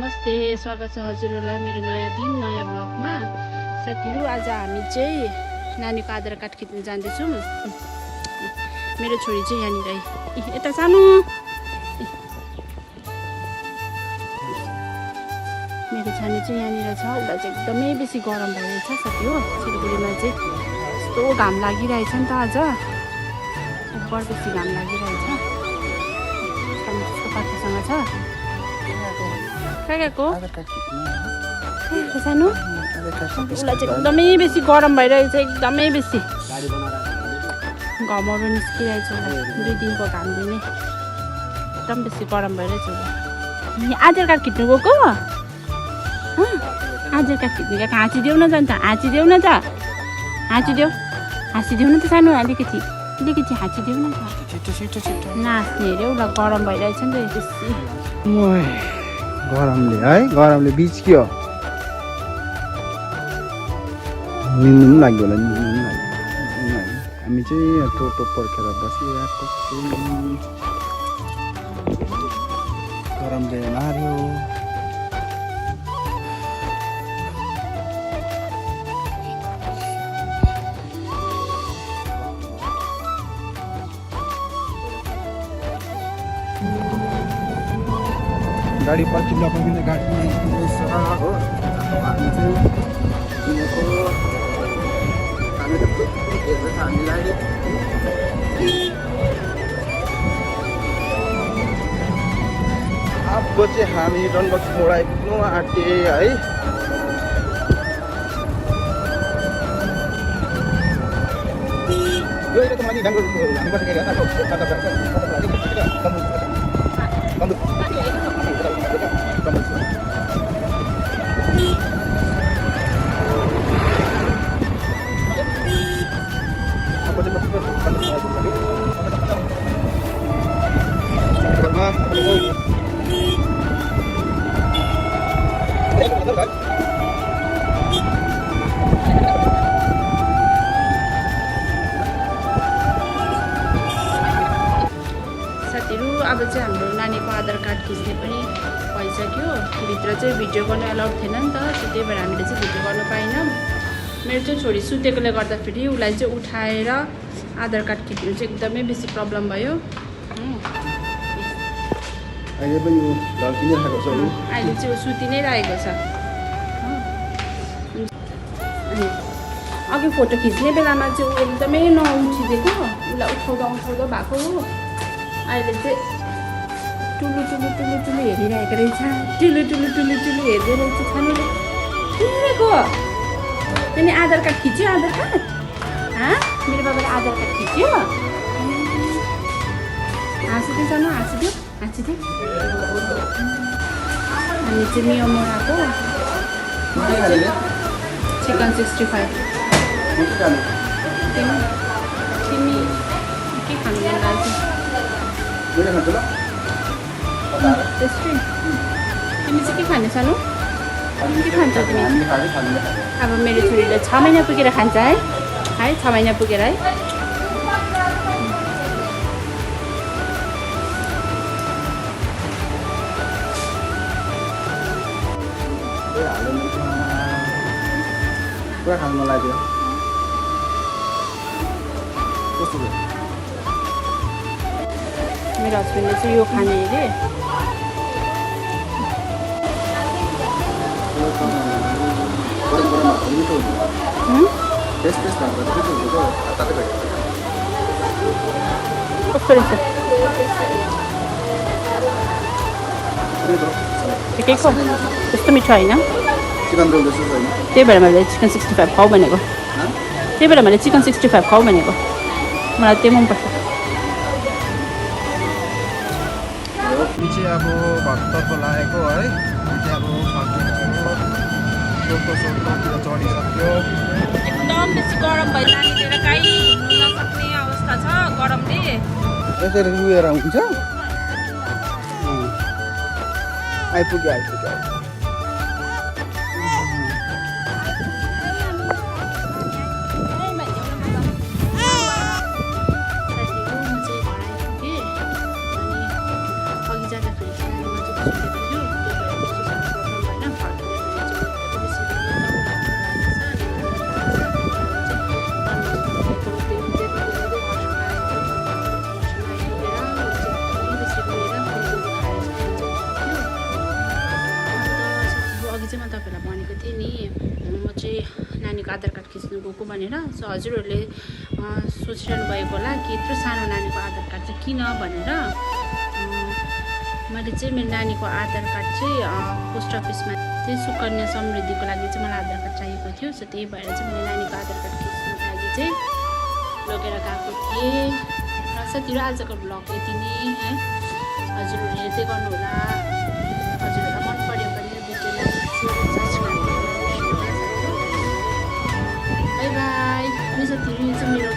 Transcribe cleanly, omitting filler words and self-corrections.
नमस्ते, स्वागत छ हजुरहरूलाई मेरो नयाँ दिन नयाँ ब्लगमा। साथीहरू, आज हामी चाहिँ नानीको आधार कार्ड खिच्न जाँदैछौँ। मेरो छोरी चाहिँ यहाँनिर यता सानो मेरो छानी चाहिँ यहाँनिर छ। उसलाई चाहिँ एकदमै बेसी गरम भइरहेछ साथी हो। सिलगढीमा चाहिँ यस्तो घाम लागिरहेछ नि त, आज बर बेसी घाम लागिरहेछ। पाखासँग छ गएको सानो उसलाई चाहिँ एकदमै बेसी गरम भइरहेछ, एकदमै बेसी घामहरू निस्किरहेछ। 2 दिनको घामले नै एकदम बेसी गरम भइरहेछ। आधार कार्ड खिच्नु गएको, आधार कार्ड खिच्नु गएको। हाँसिदेऊ न त, अन्त हाँसिदेऊ न त, हाँसिदेऊ न त सानो, अलिकति हाँसिदेऊ न त। नाच्ने अरे उसलाई गरम भइरहेछ नि त बेसी गरमले बिच्क्यो। निन्नु पनि लाग्यो होला, हामी चाहिँ टोटो पर्खेर बसिरहेको छौँ। गरमले मार्यो। गाडी पर्खिँदा गाडी हो। हामी चाहिँ किनेको हामीलाई 8 बजे हामी डनबक्स मोड आइपुग्नु आँटे है। यो त माथि डाङ्गो हामी बसेको साथीहरू, अब चाहिँ हाम्रो नानीको आधार कार्ड खिच्ने पनि भइसक्यो। भित्र चाहिँ भिडियो गर्नु अलाउड थिएन नि त, त्यही भएर हामीले चाहिँ भिडियो गर्नु पाएनौँ। मेरो चाहिँ छोरी सुतेकोले गर्दाखेरि उसलाई चाहिँ उठाएर आधार कार्ड खिच्नु चाहिँ एकदमै बेसी प्रब्लम भयो। अहिले चाहिँ ऊ सुति नै रहेको छ। अघि फोटो खिच्ने बेलामा चाहिँ ऊ एकदमै नउठिदिएको, उसलाई उठाउँदा भएको हो। अहिले चाहिँ टुलु हेरिरहेको रहेछ, टुलु हेर्दै रहेछ सानोले। किनेको अनि आधार कार्ड खिच्यो, आधार कार्ड मेरो बाबाले आधार कार्ड खिच्यो। हाँसिदियो सानो, हाँसिदियो। हामी चाहिँ मियो मोराको चिकन 65। तिमी के खानु मन लाग्छ? टेस्टी। तिमी चाहिँ के खाने सानो? के खान्छ तिमी? अब मेरो छोरीले 6 महिना पुगेर खान्छ है 6 महिना पुगेर है। पुरा खानु मन लाग्यो। कस्तो भयो? मेरो हस्बेन्डले चाहिँ यो खाने अरे। कस्तो रहेछ? ठिकैको, त्यस्तो मिठो होइन। चिकन रोल जस्तो छैन। त्यही भएर मैले चिकन 65 खाऊ भनेको। मलाई त्यही मनपर्छ। पछि अब भक्ततर्फ लागेको है। अब सोटोतिर चढिसक्यो। एकदम बेसी गरम भयो, नानी लिएर कहीँ हिँड्नु नसक्ने अवस्था छ गरमले। यसरी रुएर हुन्छ। आइपुग्यो। अघि जाँदाखेरि नानीको आधार कार्ड खिच्नु गएको भनेर। सो हजुरहरूले सोचिरहनु भएको होला कि यत्रो सानो नानीको आधार कार्ड चाहिँ किन भनेर। मैले चाहिँ मेरो नानीको आधार कार्ड चाहिँ पोस्ट अफिसमा चाहिँ सुकन्या समृद्धिको लागि चाहिँ मलाई आधार कार्ड चाहिएको थियो। सो त्यही भएर चाहिँ मैले नानीको आधार कार्ड खिच्नुको लागि चाहिँ लगेर गएको थिएँ। र साथीहरू आजको भ्लग यति नै है। हजुरहरू हेर्दै गर्नुहोला। हजुरहरूलाई मन पऱ्यो भने भिडियोलाई सब्सक्राइब गर्नुहोला। By by. अनि साथीहरू यो चाहिँ मेरो